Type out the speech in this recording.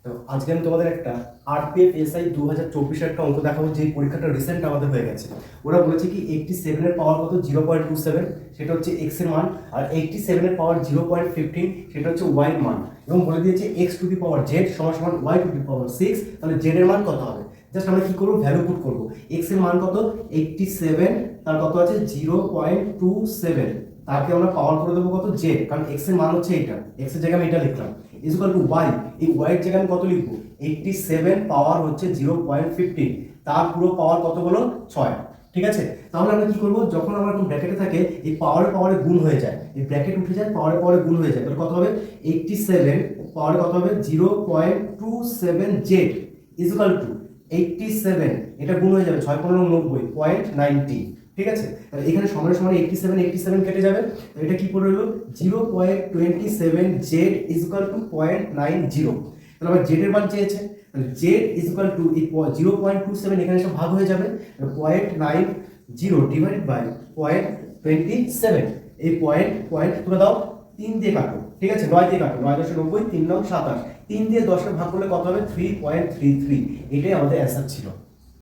তো আজকে আমি তোমাদের একটা আরপিএফ এসআই 2024 একটা অঙ্ক দেখাবো, যে পরীক্ষাটা রিসেন্ট আমাদের হয়ে গেছে। ওরা বলেছে কি 87 এর পাওয়ার কত 0.27, সেটা হচ্ছে এক্স এর মান, আর 87 এর পাওয়ার 0.15 সেটা হচ্ছে ওয়াই এর মান, এবং বলে দিয়েছে x to the power Z সমান সমান ওয়াই টু দি পাওয়ার 6। তাহলে জেড এর মান কত হবে? জাস্ট আমরা কি করবো, ভ্যালু পুট করবো। এক্স এর মান কত 87, তার কত আছে 0.27, তাকে আমরা পাওয়ার করে দেবো কত জেড, কারণ এক্স এর মান হচ্ছে এটা, এক্স এর জায়গায় আমি এটা লিখলাম, ইকুয়াল টু ওয়াই। এই ওয়াই এর জায়গায় আমি কত লিখবো, 87 পাওয়ার হচ্ছে 0.15, তার পুরো পাওয়ার কত হলো 6। ঠিক আছে, তাহলে আমরা কি করবো, যখন আমার এরকম ব্র্যাকেটে থাকে এই পাওয়ারে পাওয়ারে গুণ হয়ে যায়, এই ব্র্যাকেট উঠে যায়, পাওয়ারে পাওয়ারে গুণ হয়ে যায়, তাহলে কত হবে 87 পাওয়ারে কত হবে 0.27 জেড ইকুয়াল টু 87, এটা গুণ হয়ে যাবে 6 15 90.90। ঠিক আছে, তাহলে এখানে সমানে সমানে 87 কেটে যাবে, এটা কি পড়ে হলো 0.27 জেড ইকুয়াল টু 0.90। তাহলে আবার জেড এর মান চেয়েছে, তাহলে জেড ইকুয়াল টু 0.27, এখানে সব ভাগ হয়ে যাবে, 0.90 ডিভাইড বাই 0.27, এই পয়েন্ট তুলে দাও, 3 দিয়ে কাটো। ঠিক আছে, 9 দিয়ে কাটো, 9 10 90, 3 9 27, 3 দিয়ে 10 ভাগ করলে কত হবে 3.33। এটাই আমাদের অ্যান্সার ছিল।